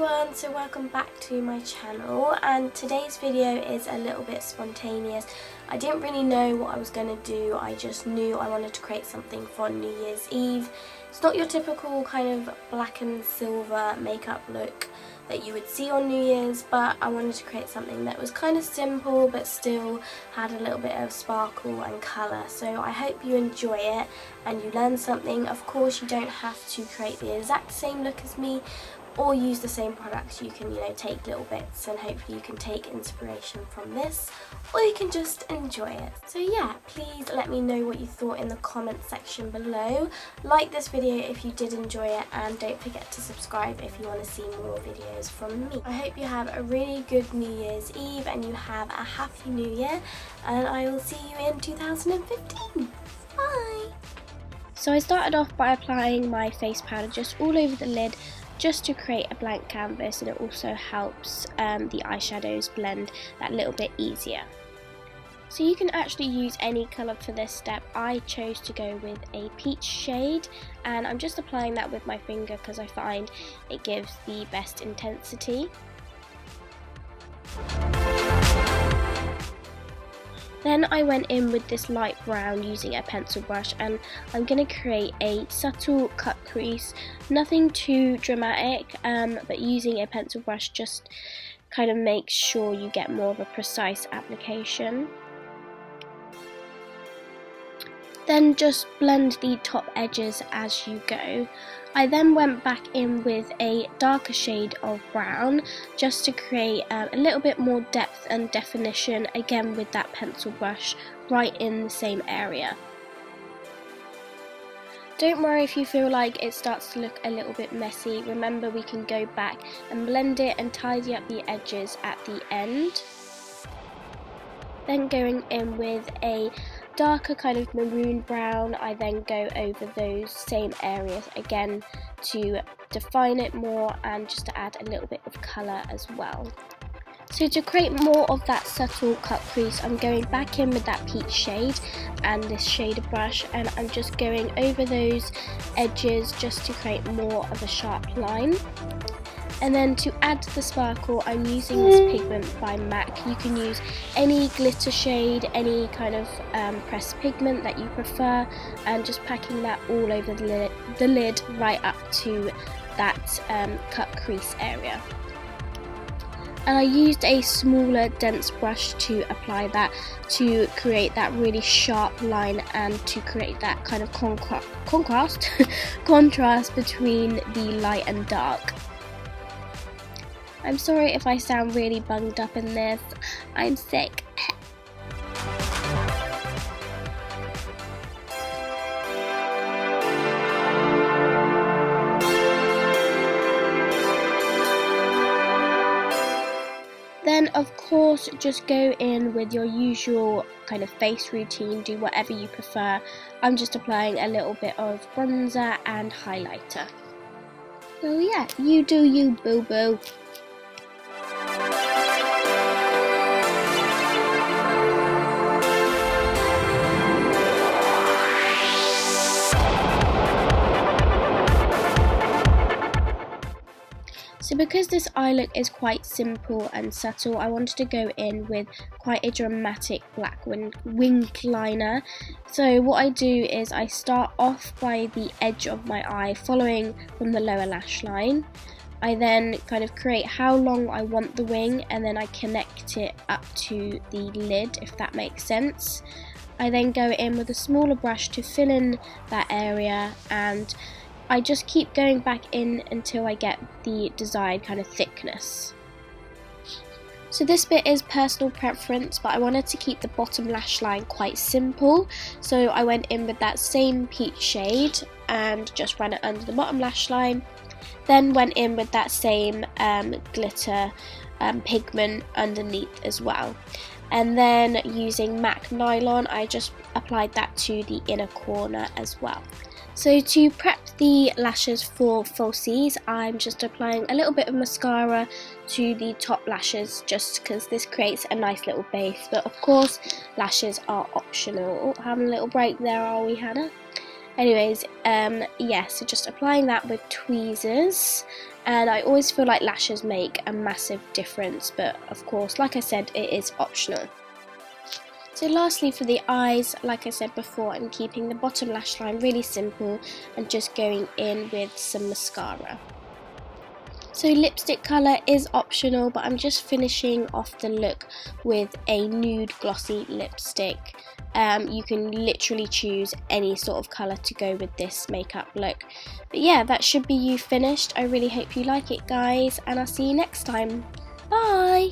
everyone, so welcome back to my channel, and today's video is a little bit spontaneous. I didn't really know what I was going to do, I just knew I wanted to create something for New Year's Eve. It's not your typical kind of black and silver makeup look that you would see on New Year's, but I wanted to create something that was kind of simple but still had a little bit of sparkle and colour. So I hope you enjoy it and you learn something. Of course, you don't have to create the exact same look as me or use the same products. You can, take little bits and hopefully you can take inspiration from this, or you can just enjoy it. So yeah, please let me know what you thought in the comment section below. Like this video if you did enjoy it, and don't forget to subscribe if you want to see more videos from me. I hope you have a really good New Year's Eve and you have a happy new year, and I will see you in 2015. Bye! So I started off by applying my face powder just all over the lid, just to create a blank canvas, and it also helps the eyeshadows blend that little bit easier. So you can actually use any colour for this step. I chose to go with a peach shade, and I'm just applying that with my finger because I find it gives the best intensity. Then I went in with this light brown using a pencil brush, and I'm going to create a subtle cut crease, nothing too dramatic, but using a pencil brush just kind of makes sure you get more of a precise application. Then just blend the top edges as you go. I then went back in with a darker shade of brown just to create a little bit more depth and definition, again with that pencil brush right in the same area. Don't worry if you feel like it starts to look a little bit messy. Remember, we can go back and blend it and tidy up the edges at the end. Then going in with a darker kind of maroon brown, I then go over those same areas again to define it more and just to add a little bit of colour as well. So to create more of that subtle cut crease, I'm going back in with that peach shade and this shader brush, and I'm just going over those edges just to create more of a sharp line. And then to add the sparkle, I'm using this pigment by MAC. You can use any glitter shade, any kind of pressed pigment that you prefer, and just packing that all over the lid right up to that cut crease area. And I used a smaller dense brush to apply that, to create that really sharp line and to create that kind of contrast between the light and dark. I'm sorry if I sound really bunged up in this, I'm sick. Then of course just go in with your usual kind of face routine, do whatever you prefer. I'm just applying a little bit of bronzer and highlighter. So yeah, you do you, boo boo. So because this eye look is quite simple and subtle, I wanted to go in with quite a dramatic black wing liner. So what I do is I start off by the edge of my eye, following from the lower lash line. I then kind of create how long I want the wing, and then I connect it up to the lid, if that makes sense. I then go in with a smaller brush to fill in that area, and I just keep going back in until I get the desired kind of thickness. So this bit is personal preference, but I wanted to keep the bottom lash line quite simple, so I went in with that same peach shade and just ran it under the bottom lash line, then went in with that same glitter pigment underneath as well. And then using MAC Nylon, I just applied that to the inner corner as well. So to prep the lashes for falsies, I'm just applying a little bit of mascara to the top lashes just because this creates a nice little base, but of course lashes are optional. Oh, having a little break there, are we, Hannah? Anyways, yeah, so just applying that with tweezers and I always feel like lashes make a massive difference, but of course, like I said, it is optional. So lastly, for the eyes, like I said before, I'm keeping the bottom lash line really simple and just going in with some mascara. So lipstick colour is optional, but I'm just finishing off the look with a nude glossy lipstick. You can literally choose any sort of colour to go with this makeup look. But yeah, that should be you finished. I really hope you like it, guys, and I'll see you next time. Bye!